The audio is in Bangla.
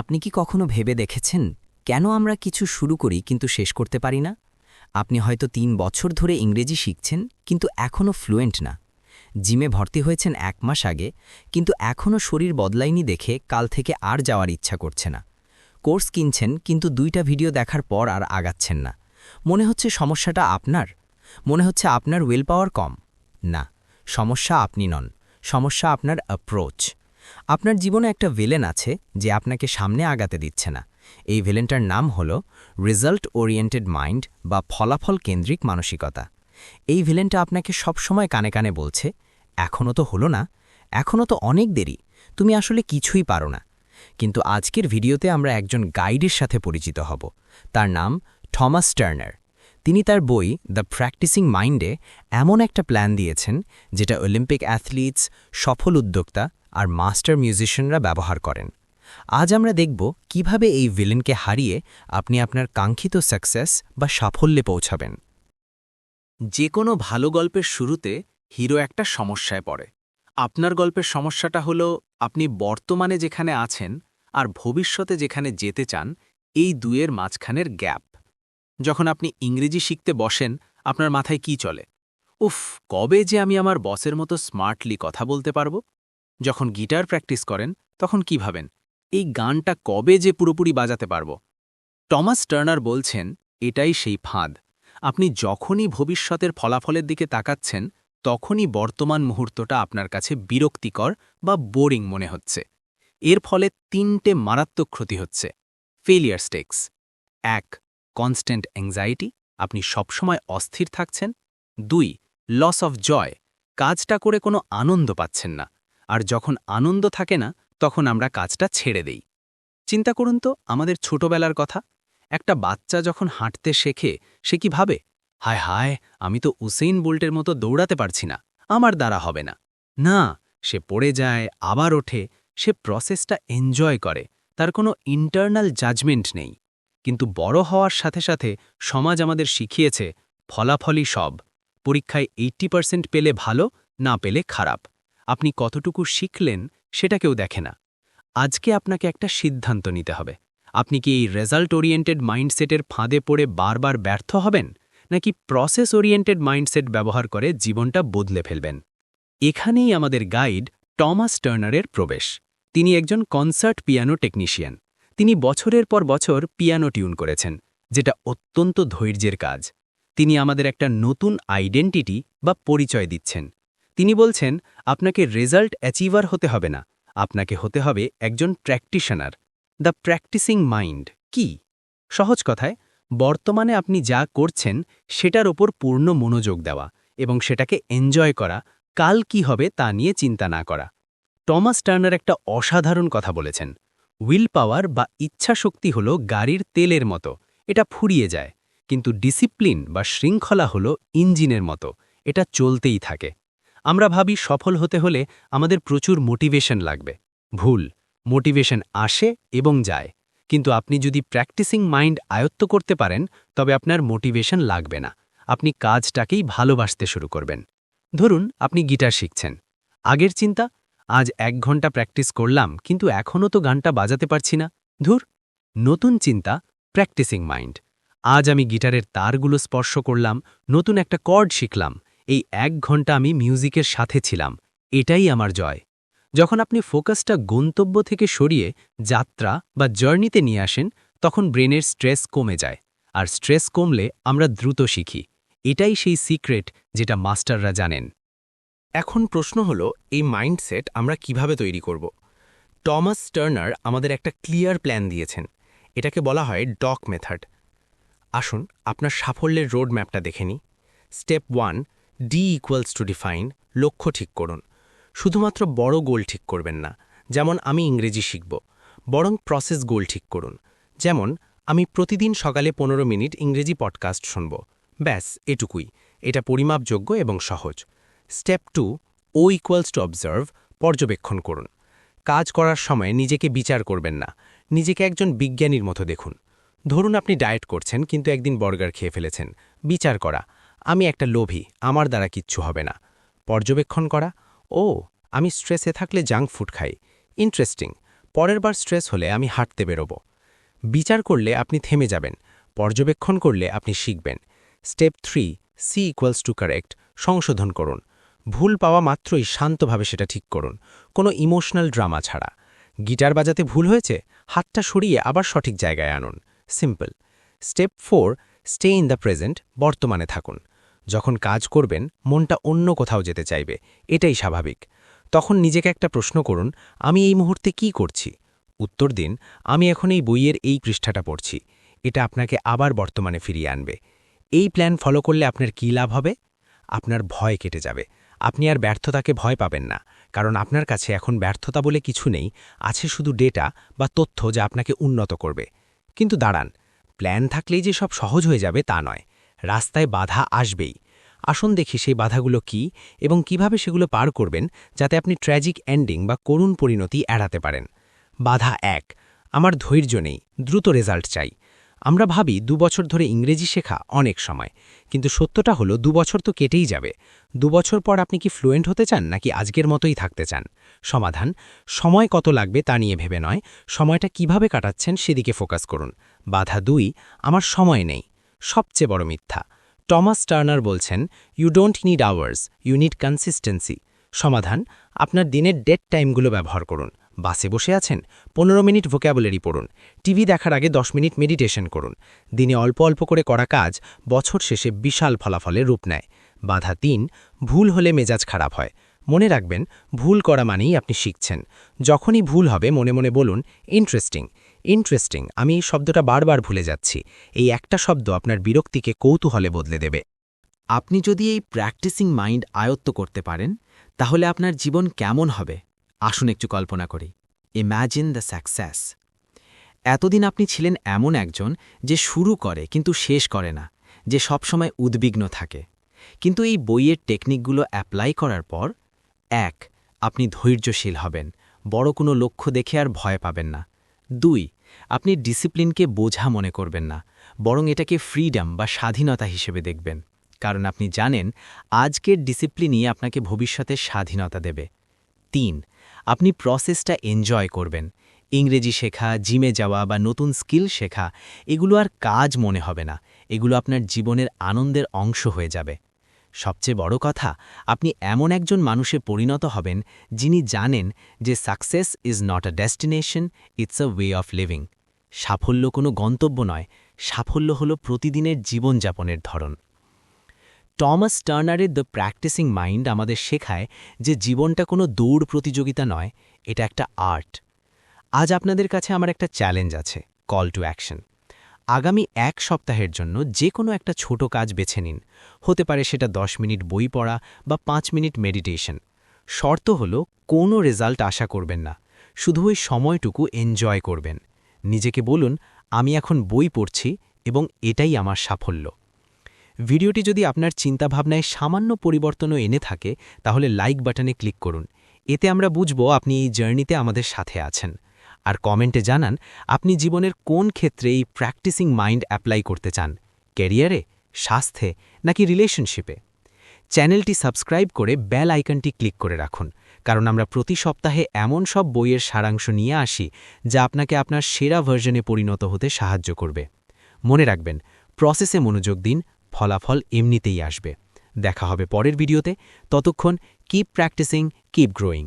আপনি কি কখনো ভেবে দেখেছেন কেন আমরা কিছু শুরু করি কিন্তু শেষ করতে পারি না? আপনি হয়তো ৩ বছর ধরে ইংরেজি শিখছেন কিন্তু এখনও ফ্লুয়েন্ট না। জিমে ভর্তি হয়েছেন ১ মাস আগে কিন্তু এখনও শরীর বদলায়নি দেখে কাল থেকে আর যাওয়ার ইচ্ছা করছে না। কোর্স কিনছেন কিন্তু ২টা ভিডিও দেখার পর আর আগাচ্ছেন না। মনে হচ্ছে সমস্যাটা আপনার। মনে হচ্ছে আপনার উইল পাওয়ার কম। না, সমস্যা আপনি নন, সমস্যা আপনার অ্যাপ্রোচ। আপনার জীবনে একটা ভিলেন আছে যে আপনাকে সামনে আগাতে দিচ্ছে না। এই ভিলেনটার নাম হল রেজাল্ট ওরিয়েন্টেড মাইন্ড বা ফলাফল কেন্দ্রিক মানসিকতা। এই ভিলেনটা আপনাকে সবসময় কানে কানে বলছে, এখনও তো হলো না, এখনও তো অনেক দেরি, তুমি আসলে কিছুই পারো না। কিন্তু আজকের ভিডিওতে আমরা একজন গাইডের সাথে পরিচিত হব। তার নাম থমাস টার্নার। তিনি তার বই দ্য প্র্যাকটিসিং মাইন্ডে এমন একটা প্ল্যান দিয়েছেন যেটা অলিম্পিক অ্যাথলিটস, সফল উদ্যোক্তা আর মাস্টার মিউজিশিয়ানরা ব্যবহার করেন। আজ আমরা দেখব কিভাবে এই ভিলেনকে হারিয়ে আপনি আপনার কাঙ্ক্ষিত সাকসেস বা সাফল্যে পৌঁছাবেন। যে কোনো ভালো গল্পের শুরুতে হিরো একটা সমস্যায় পড়ে। আপনার গল্পের সমস্যাটা হলো আপনি বর্তমানে যেখানে আছেন আর ভবিষ্যতে যেখানে যেতে চান, এই দুয়ের মাঝখানের গ্যাপ। যখন আপনি ইংরেজি শিখতে বসেন, আপনার মাথায় কি চলে? উফ, কবে যে আমি আমার বসের মতো স্মার্টলি কথা বলতে পারবো? যখন গিটার প্র্যাকটিস করেন, তখন কি ভাবেন? এই গানটা কবে যে পুরোপুরি বাজাতে পারবো? টমাস টার্নার বলছেন, এটাই সেই ফাঁদ। আপনি যখনই ভবিষ্যতের ফলাফলের দিকে তাকাচ্ছেন, তখনই বর্তমান মুহূর্তটা আপনার কাছে বিরক্তিকর বা বোরিং মনে হচ্ছে। এর ফলে ৩টে মারাত্মক ক্ষতি হচ্ছে। Failure stakes. ১. কনস্ট্যান্ট অ্যাংজাইটি, আপনি সবসময় অস্থির থাকছেন। ২. লস অফ জয়, কাজটা করে কোনো আনন্দ পাচ্ছেন না। আর যখন আনন্দ থাকে না, তখন আমরা কাজটা ছেড়ে দেই। চিন্তা করুন তো আমাদের ছোটবেলার কথা। একটা বাচ্চা যখন হাঁটতে শেখে, সে কি ভাবে, হায় হায়, আমি তো উসেইন বোল্টের মতো দৌড়াতে পারছি না, আমার দ্বারা হবে না। না, সে পড়ে যায়, আবার ওঠে, সে প্রসেসটা এনজয় করে, তার কোনো ইন্টারনাল জাজমেন্ট নেই। কিন্তু বড় হওয়ার সাথে সাথে সমাজ আমাদের শিখিয়েছে ফলাফলই সব। পরীক্ষায় 80% পেলে ভালো, না পেলে খারাপ। আপনি কতটুকু শিখলেন সেটা কেউ দেখে না। আজকে আপনাকে একটা সিদ্ধান্ত নিতে হবে। আপনি কি এই রেজাল্ট ওরিয়েন্টেড মাইন্ডসেটের ফাঁদে পড়ে বারবার ব্যর্থ হবেন, নাকি প্রসেস ওরিয়েন্টেড মাইন্ডসেট ব্যবহার করে জীবনটা বদলে ফেলবেন? এখানেই আমাদের গাইড টমাস টার্নারের প্রবেশ। তিনি একজন কনসার্ট পিয়ানো টেকনিশিয়ান। তিনি বছরের পর বছর পিয়ানো টিউন করেছেন, যেটা অত্যন্ত ধৈর্যের কাজ। তিনি আমাদের একটা নতুন আইডেন্টিটি বা পরিচয় দিচ্ছেন। তিনি বলছেন, আপনাকে রেজাল্ট অ্যাচিভার হতে হবে না, আপনাকে হতে হবে একজন প্র্যাকটিশনার। দ্য প্র্যাকটিসিং মাইন্ড কি? সহজ কথায়, বর্তমানে আপনি যা করছেন সেটার ওপর পূর্ণ মনোযোগ দেওয়া এবং সেটাকে এনজয় করা, কাল কি হবে তা নিয়ে চিন্তা না করা। টমাস টার্নার একটা অসাধারণ কথা বলেছেন, উইল পাওয়ার বা ইচ্ছাশক্তি হল গাড়ির তেলের মতো, এটা ফুরিয়ে যায়। কিন্তু ডিসিপ্লিন বা শৃঙ্খলা হল ইঞ্জিনের মতো, এটা চলতেই থাকে। আমরা ভাবি সফল হতে হলে আমাদের প্রচুর মোটিভেশন লাগবে। ভুল, মোটিভেশন আসে এবং যায়। কিন্তু আপনি যদি প্র্যাকটিসিং মাইন্ড আয়ত্ত করতে পারেন, তবে আপনার মোটিভেশন লাগবে না, আপনি কাজটাকেই ভালোবাসতে শুরু করবেন। ধরুন আপনি গিটার শিখছেন। আগের চিন্তা, আজ ১ ঘন্টা প্র্যাকটিস করলাম কিন্তু এখনও তো গানটা বাজাতে পারছি না, ধুর। নতুন চিন্তা, প্র্যাকটিসিং মাইন্ড, আজ আমি গিটারের তারগুলো স্পর্শ করলাম, নতুন একটা কর্ড শিখলাম, এই ১ ঘন্টা আমি মিউজিকের সাথে ছিলাম, এটাই আমার জয়। যখন আপনি ফোকাসটা গন্তব্য থেকে সরিয়ে যাত্রা বা জার্নিতে নিয়ে আসেন, তখন ব্রেনের স্ট্রেস কমে যায়। আর স্ট্রেস কমলে আমরা দ্রুত শিখি। এটাই সেই সিক্রেট যেটা মাস্টাররা জানেন। এখন প্রশ্ন হলো, এই মাইন্ডসেট আমরা কিভাবে তৈরি করব? টমাস টার্নার আমাদের একটা ক্লিয়ার প্ল্যান দিয়েছেন। এটাকে বলা হয় ডক মেথড। আসুন আপনার সাফল্যের রোড ম্যাপটা দেখে নিই। Step 1, D equals to define, লক্ষ্য ঠিক করুন। শুধুমাত্র বড় গোল ঠিক করবেন না, যেমন আমি ইংরেজি শিখব, বরং প্রসেস গোল ঠিক করুন। যেমন আমি প্রতিদিন সকালে 15 মিনিট ইংরেজি পডকাস্ট শুনব। ব্যাস এটুকুই, এটা পরিমাপযোগ্য এবং সহজ। Step 2, O equals to observe, পর্যবেক্ষণ করুন। কাজ করার সময় নিজেকে বিচার করবেন না, নিজেকে একজন বিজ্ঞানীর মতো দেখুন। ধরুন আপনি ডায়েট করছেন কিন্তু একদিন বার্গার খেয়ে ফেলেছেন। বিচার করা, আমি একটা লোভী, আমার দ্বারা কিচ্ছু হবে না। পর্যবেক্ষণ করা, ও আমি স্ট্রেসে থাকলে জাঙ্ক ফুড খাই, ইন্টারেস্টিং। পরের বার স্ট্রেস হলে আমি হাঁটতে বেরোব। বিচার করলে আপনি থেমে যাবেন, পর্যবেক্ষণ করলে আপনি শিখবেন। Step 3, C equals to correct, সংশোধন করুন। ভুল পাওয়া মাত্রই শান্তভাবে সেটা ঠিক করুন, কোনো ইমোশনাল ড্রামা ছাড়া। গিটার বাজাতে ভুল হয়েছে, হাতটা সরিয়ে আবার সঠিক জায়গায় আনুন। Simple. Step 4, stay in the present, বর্তমানে থাকুন। যখন কাজ করবেন মনটা অন্য কোথাও যেতে চাইবে, এটাই স্বাভাবিক। তখন নিজেকে একটা প্রশ্ন করুন, আমি এই মুহূর্তে কি করছি? উত্তর দিন, আমি এখন এই বইয়ের এই পৃষ্ঠাটা পড়ছি। এটা আপনাকে আবার বর্তমানে ফিরিয়ে আনবে। এই প্ল্যান ফলো করলে আপনার কী লাভ হবে? আপনার ভয় কেটে যাবে। আপনি আর ব্যর্থতাকে ভয় পাবেন না, কারণ আপনার কাছে এখন ব্যর্থতা বলে কিছু নেই, আছে শুধু ডেটা বা তথ্য যা আপনাকে উন্নত করবে। কিন্তু দাঁড়ান, প্ল্যান থাকলেই যে সব সহজ হয়ে যাবে তা নয়। রাস্তায় বাধা আসবেই। আসুন দেখি সেই বাধাগুলো কি এবং কিভাবে সেগুলো পার করবেন যাতে আপনি ট্র্যাজিক এন্ডিং বা করুণ পরিণতি এড়াতে পারেন। বাধা 1, আমার ধৈর্য নেই, দ্রুত রেজাল্ট চাই। আমরা ভাবি 2 বছর ধরে ইংরেজি শেখা অনেক সময়, কিন্তু সত্যটা হলো 2 বছর তো কেটেই যাবে। 2 বছর পর আপনি কি ফ্লুয়েন্ট হতে চান নাকি আজকের মতোই থাকতে চান? সমাধান, সময় কত লাগবে তা নিয়ে ভেবে নয়, সময়টা কিভাবে কাটাচ্ছেন সেদিকে ফোকাস করুন। বাধা 2, আমার সময় নেই, সবচেয়ে বড় মিথ্যা। টমাস টার্নার বলছেন, you don't need hours, you need consistency. সমাধান, আপনার দিনের ডেড টাইমগুলো ব্যবহার করুন। বাসে বসে আছেন, 15 মিনিট ভোক্যাবুলারি পড়ুন। টিভি দেখার আগে 10 মিনিট মেডিটেশন করুন। দিনে অল্প অল্প করে করা কাজ বছর শেষে বিশাল ফলাফলের রূপ নেয়। বাধা 3, ভুল হলে মেজাজ খারাপ হয়। মনে রাখবেন, ভুল করা মানেই আপনি শিখছেন। যখনই ভুল হবে মনে মনে বলুন, ইন্টারেস্টিং। ইন্টারেস্টিং, আমি এই শব্দটা বারবার ভুলে যাচ্ছি। এই একটা শব্দ আপনার বিরক্তিকে কৌতূহলে বদলে দেবে। আপনি যদি এই প্র্যাকটিসিং মাইন্ড আয়ত্ত করতে পারেন, তাহলে আপনার জীবন কেমন হবে? আসুন একটু কল্পনা করি। Imagine the success. এতদিন আপনি ছিলেন এমন একজন যে শুরু করে কিন্তু শেষ করে না, যে সবসময় উদ্বিগ্ন থাকে। কিন্তু এই বইয়ের টেকনিকগুলো অ্যাপ্লাই করার পর 1, আপনি ধৈর্যশীল হবেন, বড় কোনো লক্ষ্য দেখে আর ভয় পাবেন না। 2, আপনি ডিসিপ্লিনকে বোঝা মনে করবেন না, বরং এটাকে ফ্রিডম বা স্বাধীনতা হিসেবে দেখবেন, কারণ আপনি জানেন আজকের ডিসিপ্লিনই আপনাকে ভবিষ্যতে স্বাধীনতা দেবে। 3, আপনি প্রসেসটা এনজয় করবেন। ইংরেজি শেখা, জিমে যাওয়া বা নতুন স্কিল শেখা, এগুলো আর কাজ মনে হবে না, এগুলো আপনার জীবনের আনন্দের অংশ হয়ে যাবে। সবচেয়ে বড় কথা, আপনি এমন একজন মানুষে পরিণত হবেন যিনি জানেন যে success is not a destination, it's a way of living. সাফল্য কোনো গন্তব্য নয়, সাফল্য হলো প্রতিদিনের জীবনযাপনের ধরন। টমাস টার্নারের দ্য প্র্যাকটিসিং মাইন্ড আমাদের শেখায় যে জীবনটা কোনো দৌড় প্রতিযোগিতা নয়, এটা একটা আর্ট। আজ আপনাদের কাছে আমার একটা চ্যালেঞ্জ আছে, কল টু অ্যাকশন। আগামী 1 সপ্তাহের জন্য যে কোনো একটা ছোট কাজ বেছে নিন। হতে পারে সেটা 10 মিনিট বই পড়া বা 5 মিনিট মেডিটেশন। শর্ত হলো কোনো রেজাল্ট আশা করবেন না, শুধু ওই সময়টুকু এনজয় করবেন। নিজেকে বলুন, আমি এখন বই পড়ছি এবং এটাই আমার সাফল্য। ভিডিওটি যদি আপনার চিন্তাভাবনায় সামান্য পরিবর্তনও এনে থাকে, তাহলে লাইক বাটনে ক্লিক করুন। এতে আমরা বুঝব আপনি এই জার্নিতে আমাদের সাথে আছেন। আর কমেন্টে জানান আপনি জীবনের কোন ক্ষেত্রে এই প্র্যাকটিসিং মাইন্ড অ্যাপ্লাই করতে চান, ক্যারিয়ারে, স্বাস্থ্যে নাকি রিলেশনশিপে। চ্যানেলটি সাবস্ক্রাইব করে বেল আইকনটি ক্লিক করে রাখুন, কারণ আমরা প্রতি সপ্তাহে এমন সব বইয়ের সারাংশ নিয়ে আসি যা আপনাকে আপনার সেরা ভার্জনে পরিণত হতে সাহায্য করবে। মনে রাখবেন, প্রসেসে মনোযোগ দিন, ফলাফল এমনিতেই আসবে। দেখা হবে পরের ভিডিওতে। ততক্ষণ কিপ প্র্যাকটিসিং, কিপ গ্রোয়িং।